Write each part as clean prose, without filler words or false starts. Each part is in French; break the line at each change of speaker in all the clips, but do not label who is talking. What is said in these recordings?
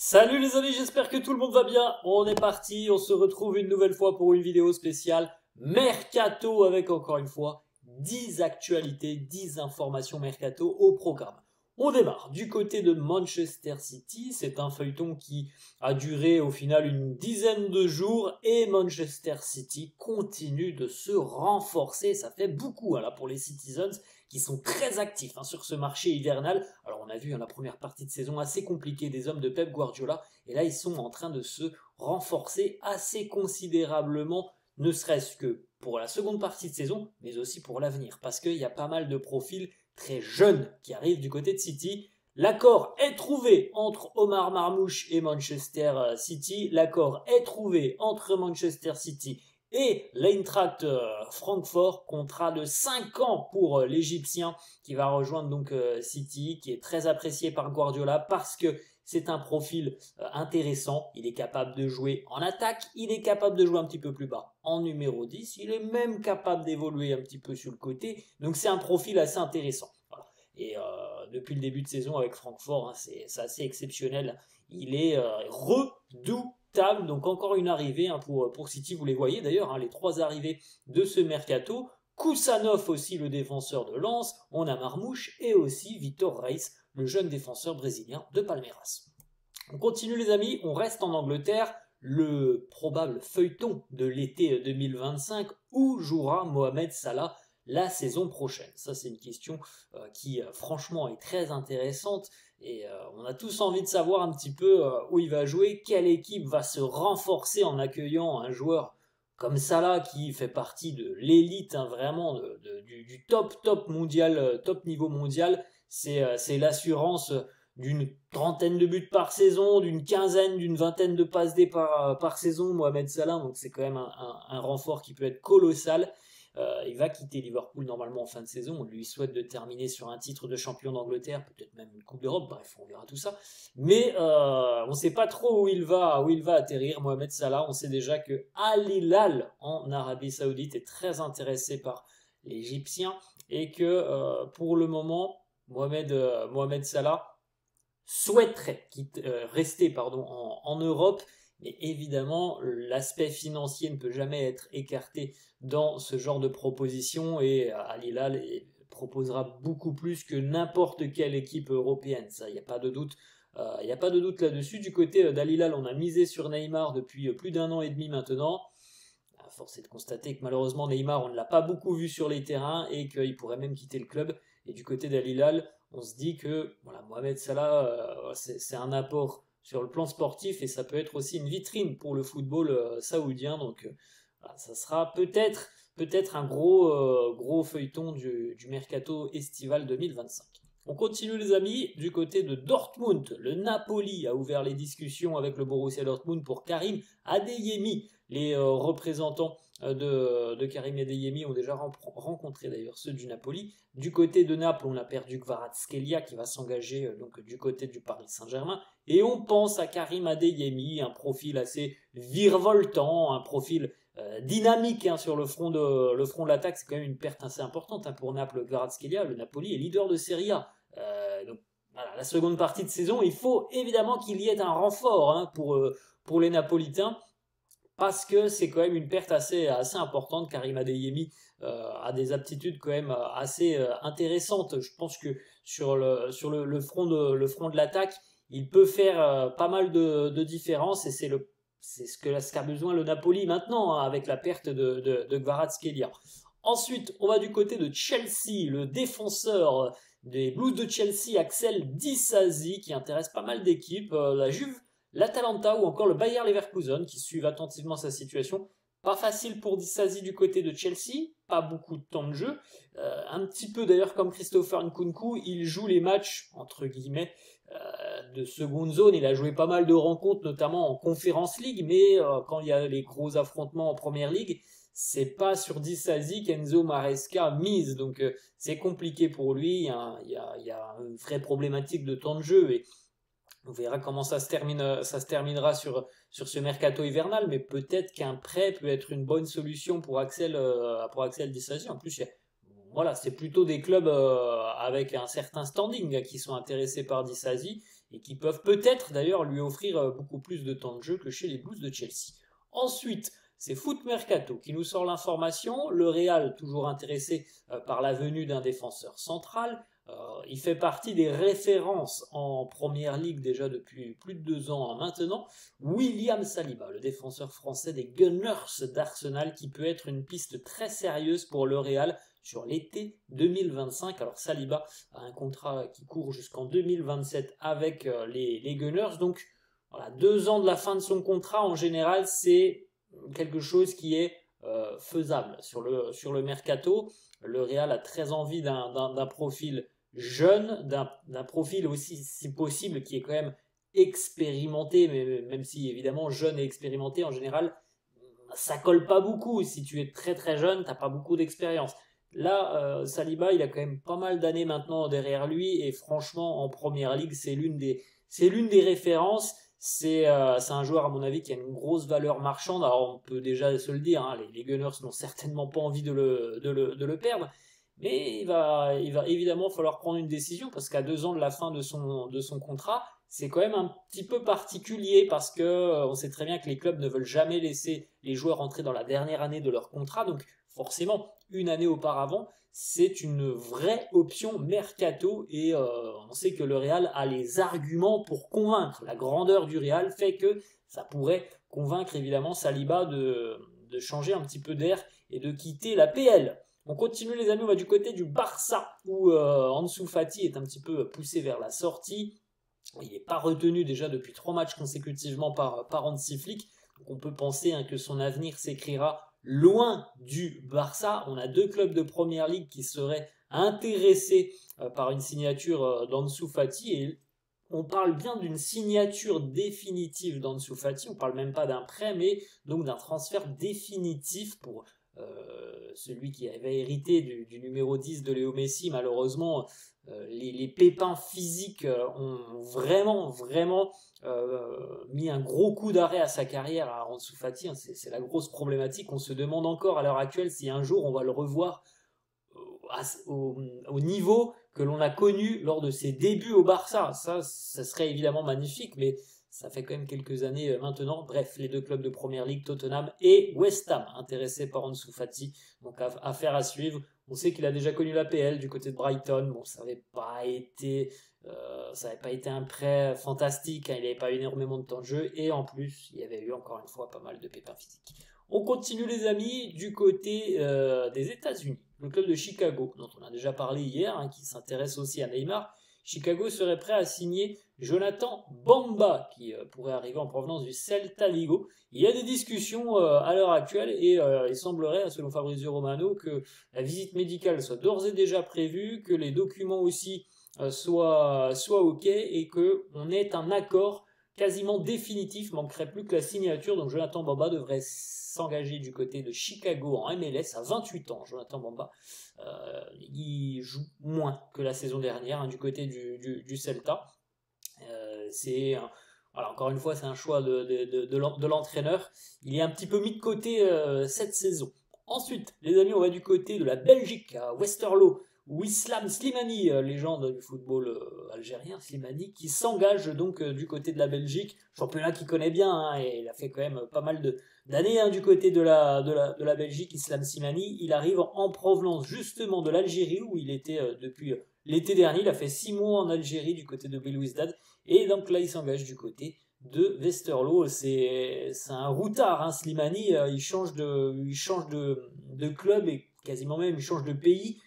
Salut les amis, j'espère que tout le monde va bien. On est parti, on se retrouve une nouvelle fois pour une vidéo spéciale Mercato avec encore une fois 10 actualités, 10 informations Mercato au programme. On démarre du côté de Manchester City, c'est un feuilleton qui a duré au final une dizaine de jours et Manchester City continue de se renforcer, ça fait beaucoup là pour les Citizens qui sont très actifs sur ce marché hivernal. Alors on a vu la première partie de saison assez compliquée des hommes de Pep Guardiola, et là ils sont en train de se renforcer assez considérablement, ne serait-ce que pour la seconde partie de saison, mais aussi pour l'avenir, parce qu'il y a pas mal de profils très jeunes qui arrivent du côté de City. L'accord est trouvé entre Omar Marmoush et Manchester City. L'accord est trouvé entre Manchester City et l'Eintracht Francfort, contrat de 5 ans pour l'Égyptien qui va rejoindre donc City, qui est très apprécié par Guardiola parce que c'est un profil intéressant. Il est capable de jouer en attaque, il est capable de jouer un petit peu plus bas en numéro 10, il est même capable d'évoluer un petit peu sur le côté. Donc c'est un profil assez intéressant. Voilà. Et depuis le début de saison avec Francfort, c'est assez exceptionnel. Il est redoutable. Donc encore une arrivée pour City, vous les voyez d'ailleurs, les 3 arrivées de ce mercato. Kusanov aussi, le défenseur de Lens, on a Marmouche et aussi Vitor Reis, le jeune défenseur brésilien de Palmeiras. On continue les amis, on reste en Angleterre, le probable feuilleton de l'été 2025, où jouera Mohamed Salah la saison prochaine. Ça c'est une question qui franchement est très intéressante et on a tous envie de savoir un petit peu où il va jouer, quelle équipe va se renforcer en accueillant un joueur comme Salah qui fait partie de l'élite vraiment du top mondial, top niveau mondial. C'est l'assurance d'une trentaine de buts par saison, d'une quinzaine, d'une vingtaine de passes D par saison, Mohamed Salah, donc c'est quand même un renfort qui peut être colossal. Il va quitter Liverpool normalement en fin de saison. On lui souhaite de terminer sur un titre de champion d'Angleterre, peut-être même une Coupe d'Europe. Bref, on verra tout ça. Mais on ne sait pas trop où il va atterrir, Mohamed Salah. On sait déjà que Al Hilal en Arabie Saoudite est très intéressé par l'Égyptien et que pour le moment, Mohamed Salah souhaiterait rester en Europe. Mais évidemment, l'aspect financier ne peut jamais être écarté dans ce genre de proposition et Al Hilal proposera beaucoup plus que n'importe quelle équipe européenne. Ça, il n'y a pas de doute. Il n'y a pas de doute là-dessus. Du côté d'Al Hilal, on a misé sur Neymar depuis plus d'un an et demi maintenant. Force est de constater que malheureusement Neymar, on ne l'a pas beaucoup vu sur les terrains et qu'il pourrait même quitter le club. Et du côté d'Al Hilal, on se dit que voilà, Mohamed Salah, c'est un apport sur le plan sportif et ça peut être aussi une vitrine pour le football saoudien. Donc voilà, ça sera peut-être un gros feuilleton du mercato estival 2025. On continue les amis, du côté de Dortmund, le Napoli a ouvert les discussions avec le Borussia Dortmund pour Karim Adeyemi. Les représentants de Karim Adeyemi ont déjà rencontré d'ailleurs ceux du Napoli. Du côté de Naples, on a perdu Kvaratskhelia qui va s'engager donc du côté du Paris Saint-Germain. Et on pense à Karim Adeyemi, un profil assez virevoltant, un profil dynamique sur le front de l'attaque. C'est quand même une perte assez importante pour Naples. Kvaratskhelia, le Napoli est leader de Serie A. Donc voilà, la seconde partie de saison, il faut évidemment qu'il y ait un renfort pour les Napolitains, parce que c'est quand même une perte assez importante. Karim Adeyemi a des aptitudes quand même assez intéressantes. Je pense que sur le front de l'attaque, il peut faire pas mal de différences et c'est ce qu'a besoin le Napoli maintenant avec la perte de Kvaratskhelia. Ensuite, on va du côté de Chelsea, le défenseur des Blues de Chelsea, Axel Disasi, qui intéresse pas mal d'équipes. La Juve, l'Atalanta ou encore le Bayer Leverkusen qui suivent attentivement sa situation. Pas facile pour Disasi du côté de Chelsea, pas beaucoup de temps de jeu. Un petit peu d'ailleurs comme Christopher Nkunku, il joue les matchs, entre guillemets, de seconde zone. Il a joué pas mal de rencontres, notamment en Conference League, mais quand il y a les gros affrontements en Première Ligue, c'est pas sur Disasi qu'Enzo Maresca mise, donc c'est compliqué pour lui. Il y a une vraie problématique de temps de jeu et on verra comment ça se terminera sur ce mercato hivernal, mais peut-être qu'un prêt peut être une bonne solution pour Axel Disasi. En plus, voilà, c'est plutôt des clubs avec un certain standing qui sont intéressés par Disasi. et qui peuvent peut-être d'ailleurs lui offrir beaucoup plus de temps de jeu que chez les Blues de Chelsea. Ensuite, c'est Foot Mercato qui nous sort l'information. Le Real, toujours intéressé par la venue d'un défenseur central. Il fait partie des références en Première Ligue déjà depuis plus de 2 ans maintenant. William Saliba, le défenseur français des Gunners d'Arsenal, qui peut être une piste très sérieuse pour le Real sur l'été 2025. Alors Saliba a un contrat qui court jusqu'en 2027 avec les Gunners. Donc voilà, 2 ans de la fin de son contrat, en général, c'est quelque chose qui est faisable sur le mercato. Le Real a très envie d'un profil jeune, d'un profil aussi, si possible, qui est quand même expérimenté, mais même si évidemment jeune et expérimenté, en général, ça colle pas beaucoup. Si tu es très très jeune, t'as pas beaucoup d'expérience. Là, Saliba, il a quand même pas mal d'années maintenant derrière lui, et franchement, en Première Ligue, c'est l'une des références. C'est un joueur, à mon avis, qui a une grosse valeur marchande. Alors, on peut déjà se le dire, hein, les Gunners n'ont certainement pas envie de le perdre. Mais il va évidemment falloir prendre une décision, parce qu'à 2 ans de la fin de son contrat, c'est quand même un petit peu particulier, parce que on sait très bien que les clubs ne veulent jamais laisser les joueurs entrer dans la dernière année de leur contrat. Donc, forcément, une année auparavant, c'est une vraie option mercato, et on sait que le Real a les arguments pour convaincre. La grandeur du Real fait que ça pourrait convaincre évidemment Saliba de changer un petit peu d'air et de quitter la PL. On continue les amis, on va du côté du Barça, où Ansu Fati est un petit peu poussé vers la sortie. Il n'est pas retenu déjà depuis 3 matchs consécutivement par Hansi Flick. Donc on peut penser que son avenir s'écrira loin du Barça. On a 2 clubs de Première Ligue qui seraient intéressés par une signature d'Ansu Fati, et on parle bien d'une signature définitive d'Ansu Fati. On parle même pas d'un prêt, mais donc d'un transfert définitif pour celui qui avait hérité du numéro 10 de Léo Messi. Malheureusement, les pépins physiques ont vraiment mis un gros coup d'arrêt à sa carrière à Ansu Fati. C'est la grosse problématique. On se demande encore à l'heure actuelle si un jour on va le revoir au niveau que l'on a connu lors de ses débuts au Barça. Ça serait évidemment magnifique, mais ça fait quand même quelques années maintenant. Bref, les 2 clubs de Première Ligue, Tottenham et West Ham, intéressés par Ansu Fati. Donc affaire à suivre. On sait qu'il a déjà connu l'APL du côté de Brighton. Bon, ça n'avait pas été un prêt fantastique, hein. Il n'avait pas eu énormément de temps de jeu, et en plus, il y avait eu encore une fois pas mal de pépins physiques. On continue les amis du côté des États-Unis. Le club de Chicago, dont on a déjà parlé hier, qui s'intéresse aussi à Neymar. Chicago serait prêt à signer Jonathan Bamba, qui pourrait arriver en provenance du Celta Vigo. Il y a des discussions à l'heure actuelle, et il semblerait, selon Fabrizio Romano, que la visite médicale soit d'ores et déjà prévue, que les documents aussi soient OK, et qu'on ait un accord quasiment définitif. Manquerait plus que la signature. Donc Jonathan Bamba devrait s'engager du côté de Chicago en MLS à 28 ans. Jonathan Bamba, il joue moins que la saison dernière, du côté du Celta. Voilà, encore une fois, c'est un choix de l'entraîneur. Il est un petit peu mis de côté cette saison. Ensuite, les amis, on va du côté de la Belgique, à Westerlo, où Islam Slimani, légende du football algérien, Slimani, qui s'engage donc du côté de la Belgique, championnat qu'il connaît bien, et il a fait quand même pas mal d'années du côté de la Belgique. Islam Slimani, il arrive en provenance justement de l'Algérie, où il était depuis l'été dernier. Il a fait 6 mois en Algérie du côté de Belouizdad, et donc là il s'engage du côté de Westerlo. C'est un routard, Slimani. Il change de club, et quasiment même il change de pays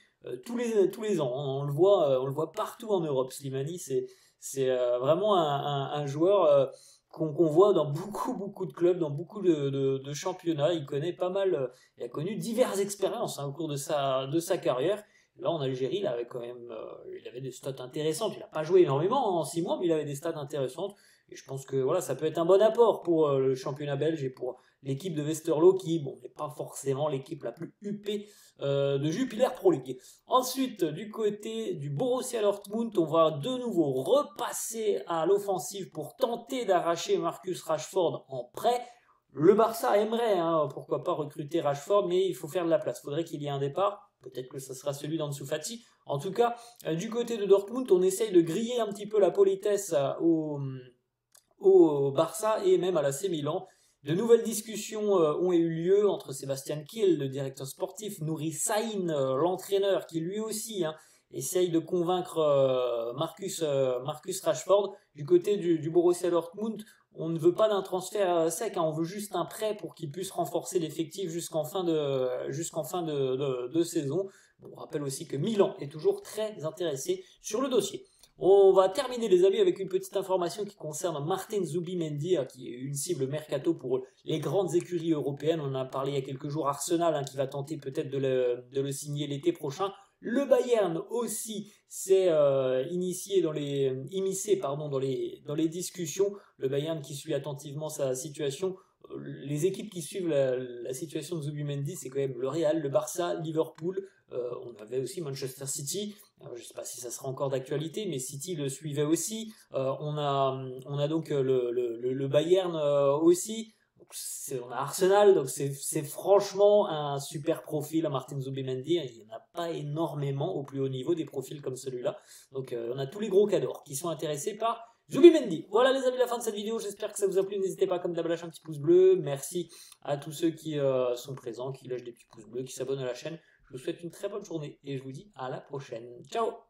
tous les ans. On le voit partout en Europe. Slimani, c'est vraiment un joueur qu'on voit dans beaucoup de clubs, dans beaucoup de championnats. Il connaît pas mal, il a connu diverses expériences au cours de sa carrière. Là, en Algérie, il avait quand même il avait des stats intéressantes. Il n'a pas joué énormément en 6 mois, mais il avait des stats intéressantes. Et je pense que voilà, ça peut être un bon apport pour le championnat belge et pour l'équipe de Westerlo, qui n'est pas forcément l'équipe la plus huppée de Jupiler Pro League. Ensuite, du côté du Borussia Dortmund, on va de nouveau repasser à l'offensive pour tenter d'arracher Marcus Rashford en prêt. Le Barça aimerait, pourquoi pas, recruter Rashford, mais il faut faire de la place. Il faudrait qu'il y ait un départ. Peut-être que ça sera celui d'Ansu Fati. En tout cas, du côté de Dortmund, on essaye de griller un petit peu la politesse au Barça et même à l'AC Milan. De nouvelles discussions ont eu lieu entre Sébastien Kiel, le directeur sportif, Nouri Sahin, l'entraîneur, qui lui aussi essaye de convaincre Marcus Rashford. Du côté du Borussia Dortmund, on ne veut pas d'un transfert sec, on veut juste un prêt pour qu'il puisse renforcer l'effectif jusqu'en fin de saison. On rappelle aussi que Milan est toujours très intéressé sur le dossier. On va terminer les amis avec une petite information qui concerne Martin Zubimendi, qui est une cible mercato pour les grandes écuries européennes. On en a parlé il y a quelques jours, Arsenal qui va tenter peut-être de le signer l'été prochain. Le Bayern aussi s'est immiscé dans les discussions. Le Bayern qui suit attentivement sa situation. Les équipes qui suivent la situation de Zubimendi, c'est quand même le Real, le Barça, Liverpool. On avait aussi Manchester City. Je ne sais pas si ça sera encore d'actualité, mais City le suivait aussi. On a donc le Bayern aussi. On a Arsenal, donc c'est franchement un super profil à Martin Zubimendi. Il n'y en a pas énormément au plus haut niveau des profils comme celui-là. Donc on a tous les gros cadors qui sont intéressés par Zubimendi. Voilà les amis, la fin de cette vidéo. J'espère que ça vous a plu. N'hésitez pas comme d'hab à lâcher un petit pouce bleu. Merci à tous ceux qui sont présents, qui lâchent des petits pouces bleus, qui s'abonnent à la chaîne. Je vous souhaite une très bonne journée et je vous dis à la prochaine. Ciao!